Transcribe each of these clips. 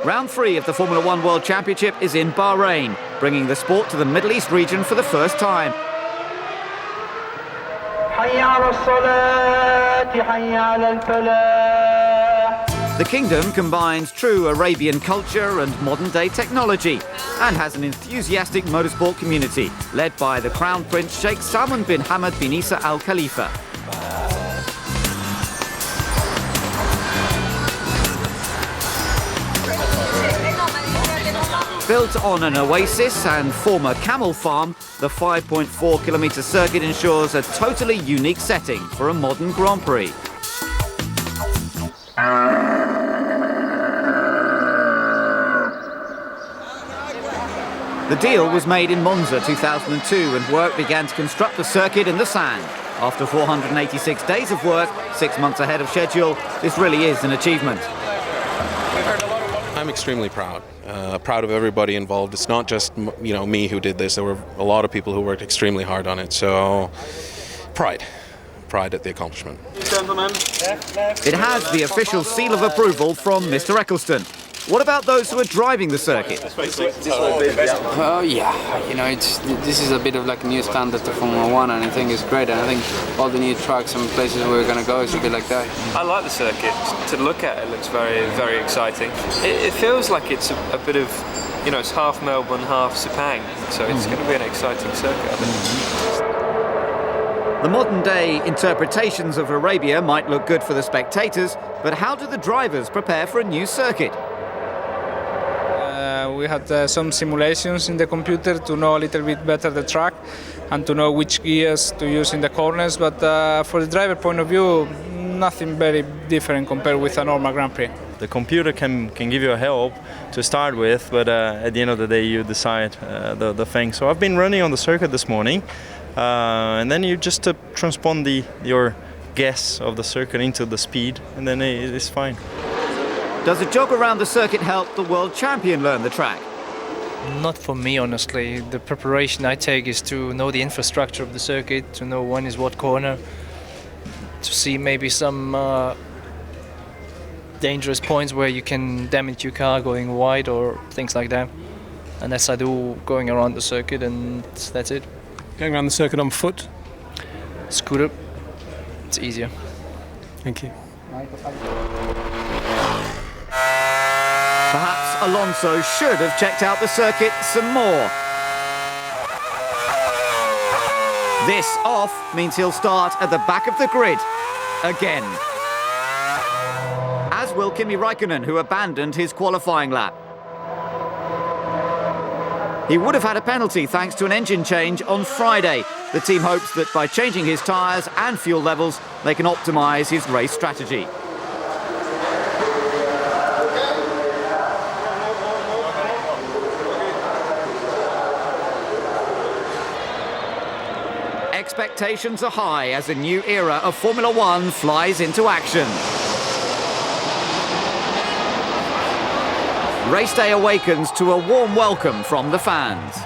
Round 3 of the Formula One World Championship is in Bahrain, bringing the sport to the Middle East region for the first time. The kingdom combines true Arabian culture and modern-day technology and has an enthusiastic motorsport community led by the Crown Prince Sheikh Salman bin Hamad bin Isa Al Khalifa. Built on an oasis and former camel farm, the 5.4-kilometre circuit ensures a totally unique setting for a modern Grand Prix. The deal was made in Monza 2002 and work began to construct the circuit in the sand. After 486 days of work, 6 months ahead of schedule, this really is an achievement. I'm extremely proud. Proud of everybody involved. It's not just me who did this. There were a lot of people who worked extremely hard on it. So, pride at the accomplishment. It has the official seal of approval from Mr. Eccleston. What about those who are driving the circuit? This is a bit of like a new standard to Formula One, and I think it's great. And I think all the new tracks and places we're going to go is a bit like that. I like the circuit. To look at it looks very, very exciting. It feels like it's a bit of, it's half Melbourne, half Sepang. So it's going to be an exciting circuit, I think. The modern-day interpretations of Arabia might look good for the spectators, but how do the drivers prepare for a new circuit? We had some simulations in the computer to know a little bit better the track and to know which gears to use in the corners, but for the driver point of view, nothing very different compared with a normal Grand Prix. The computer can give you a help to start with, but at the end of the day you decide the thing. So I've been running on the circuit this morning, and then you just transpond your guess of the circuit into the speed, and then it's fine. Does a jog around the circuit help the world champion learn the track? Not for me, honestly. The preparation I take is to know the infrastructure of the circuit, to know when is what corner, to see maybe some dangerous points where you can damage your car going wide or things like that. And that's I do going around the circuit, and that's it. Going around the circuit on foot? Scooter, it's easier. Thank you. Perhaps Alonso should have checked out the circuit some more. This off means he'll start at the back of the grid again. As will Kimi Raikkonen, who abandoned his qualifying lap. He would have had a penalty thanks to an engine change on Friday. The team hopes that by changing his tyres and fuel levels, they can optimise his race strategy. Expectations are high as a new era of Formula One flies into action. Race day awakens to a warm welcome from the fans.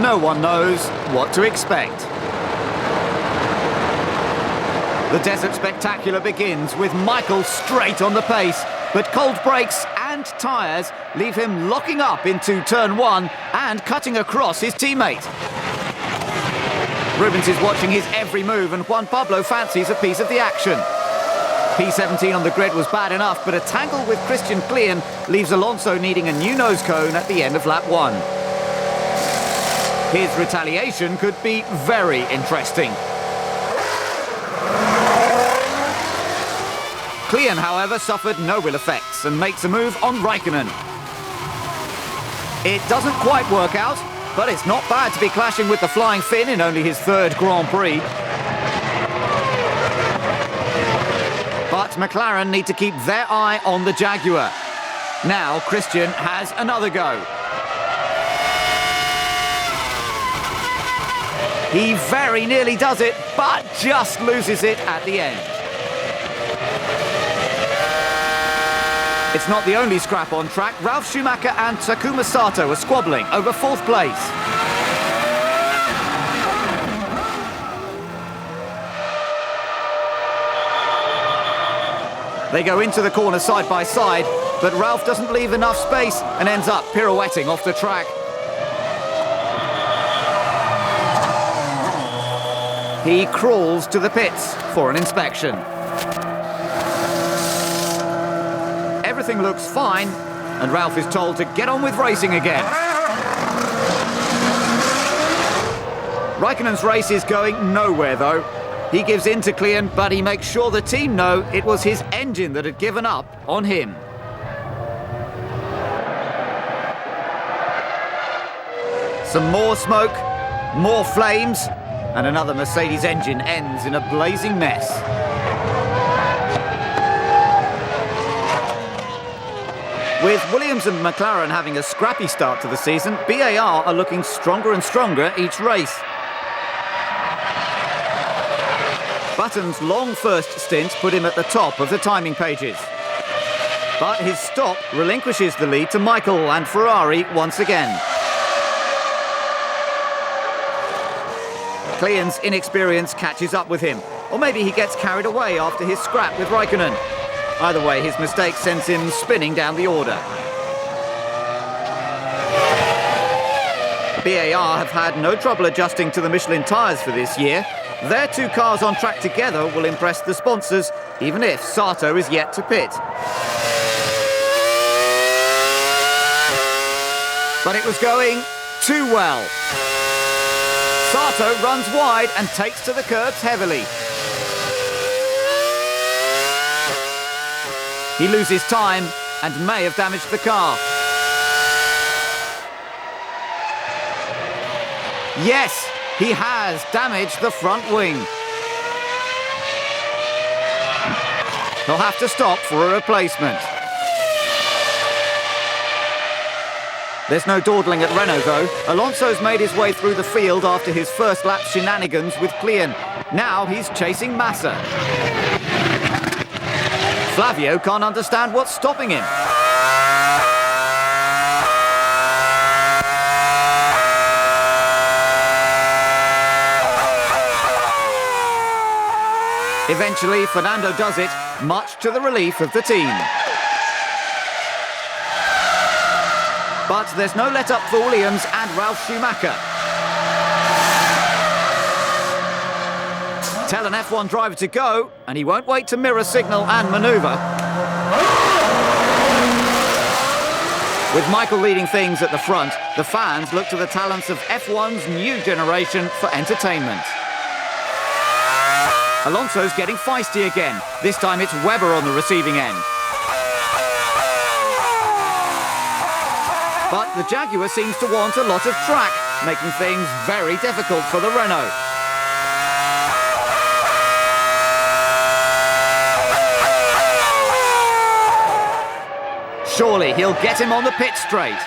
No one knows what to expect. The Desert Spectacular begins with Michael straight on the pace, but cold brakes and tyres leave him locking up into turn 1 and cutting across his teammate. Rubens is watching his every move, and Juan Pablo fancies a piece of the action. P17 on the grid was bad enough, but a tangle with Christian Klein leaves Alonso needing a new nose cone at the end of lap 1. His retaliation could be very interesting. Klein, however, suffered no ill effects and makes a move on Raikkonen. It doesn't quite work out, but it's not bad to be clashing with the Flying Finn in only his 3rd Grand Prix. But McLaren need to keep their eye on the Jaguar. Now Christian has another go. He very nearly does it, but just loses it at the end. It's not the only scrap on track. Ralf Schumacher and Takuma Sato are squabbling over 4th place. They go into the corner side by side, but Ralph doesn't leave enough space and ends up pirouetting off the track. He crawls to the pits for an inspection. Everything looks fine, and Ralph is told to get on with racing again. Raikkonen's race is going nowhere though. He gives in to Klian, but he makes sure the team know it was his engine that had given up on him. Some more smoke, more flames, and another Mercedes engine ends in a blazing mess. With Williams and McLaren having a scrappy start to the season, BAR are looking stronger and stronger each race. Button's long first stint put him at the top of the timing pages. But his stop relinquishes the lead to Michael and Ferrari once again. Klian's inexperience catches up with him, or maybe he gets carried away after his scrap with Raikkonen. Either way, his mistake sends him spinning down the order. BAR have had no trouble adjusting to the Michelin tyres for this year. Their two cars on track together will impress the sponsors, even if Sato is yet to pit. But it was going too well. Sato runs wide and takes to the curbs heavily. He loses time and may have damaged the car. Yes, he has damaged the front wing. He'll have to stop for a replacement. There's no dawdling at Renault though. Alonso's made his way through the field after his first lap shenanigans with Klian. Now he's chasing Massa. Flavio can't understand what's stopping him. Eventually, Fernando does it, much to the relief of the team. But there's no let-up for Williams and Ralf Schumacher. Tell an F1 driver to go, and he won't wait to mirror signal and manoeuvre. With Michael leading things at the front, the fans look to the talents of F1's new generation for entertainment. Alonso's getting feisty again. This time it's Webber on the receiving end. But the Jaguar seems to want a lot of track, making things very difficult for the Renault. Surely he'll get him on the pit straight.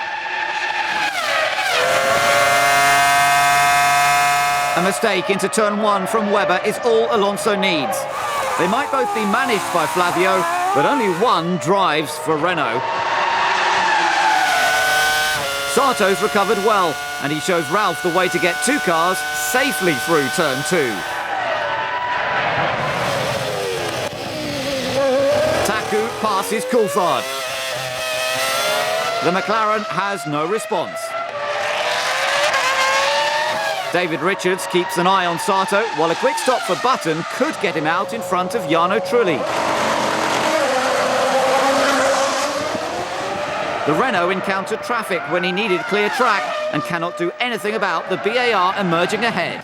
A mistake into turn one from Webber is all Alonso needs. They might both be managed by Flavio, but only one drives for Renault. Sato's recovered well, and he shows Ralph the way to get two cars safely through turn two. Taku passes Coulthard. The McLaren has no response. David Richards keeps an eye on Sato, while a quick stop for Button could get him out in front of Jarno Trulli. The Renault encountered traffic when he needed clear track and cannot do anything about the BAR emerging ahead.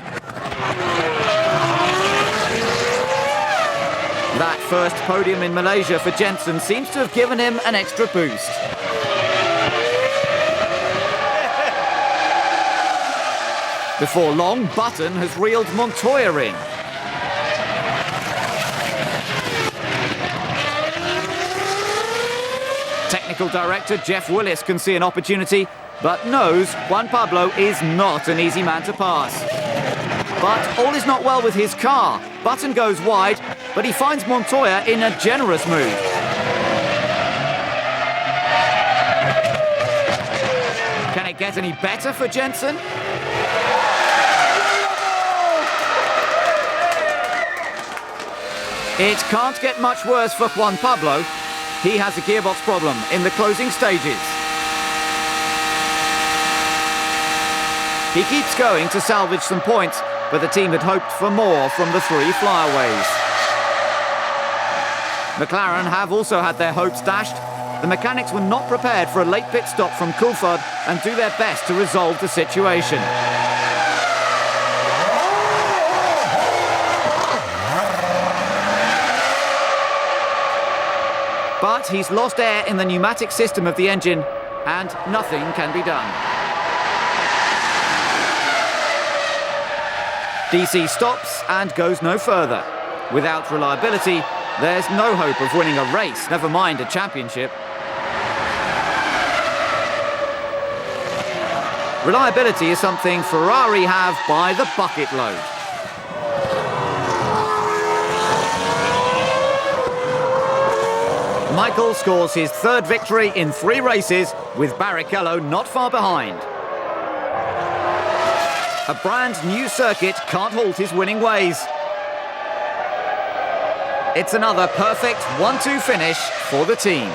That first podium in Malaysia for Jensen seems to have given him an extra boost. Before long, Button has reeled Montoya in. Technical director Jeff Willis can see an opportunity, but knows Juan Pablo is not an easy man to pass. But all is not well with his car. Button goes wide, but he finds Montoya in a generous move. Can it get any better for Jensen? It can't get much worse for Juan Pablo. He has a gearbox problem in the closing stages. He keeps going to salvage some points, but the team had hoped for more from the three flyaways. McLaren have also had their hopes dashed. The mechanics were not prepared for a late pit stop from Coulthard and do their best to resolve the situation. But he's lost air in the pneumatic system of the engine and nothing can be done. DC stops and goes no further. Without reliability, there's no hope of winning a race, never mind a championship. Reliability is something Ferrari have by the bucket load. Michael scores his third victory in 3 races, with Barrichello not far behind. A brand new circuit can't halt his winning ways. It's another perfect 1-2 finish for the team.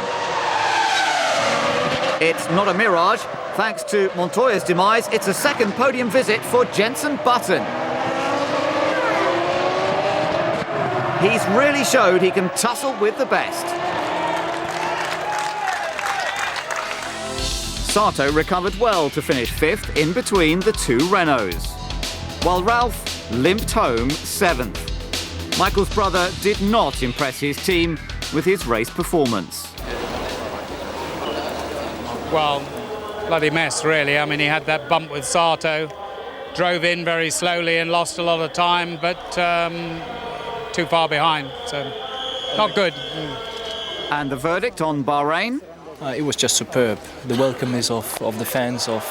It's not a mirage. Thanks to Montoya's demise, it's a second podium visit for Jenson Button. He's really showed he can tussle with the best. Sato recovered well to finish 5th in between the 2 Renaults, while Ralph limped home 7th. Michael's brother did not impress his team with his race performance. Well, bloody mess, really. I mean, he had that bump with Sato, drove in very slowly and lost a lot of time, but too far behind, so not good. And the verdict on Bahrain? It was just superb. The welcomeness of the fans, of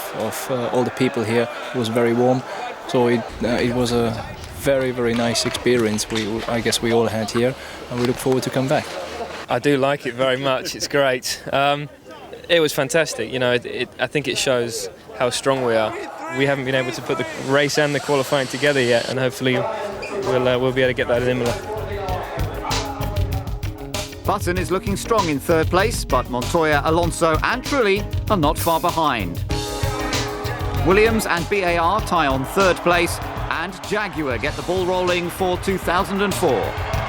all the people here was very warm. So it was a very, very nice experience I guess we all had here, and we look forward to come back. I do like it very much. It's great. It was fantastic. You know, I think it shows how strong we are. We haven't been able to put the race and the qualifying together yet, and hopefully we'll be able to get that in Imola. Button is looking strong in 3rd place, but Montoya, Alonso and Trulli are not far behind. Williams and BAR tie on 3rd place, and Jaguar get the ball rolling for 2004.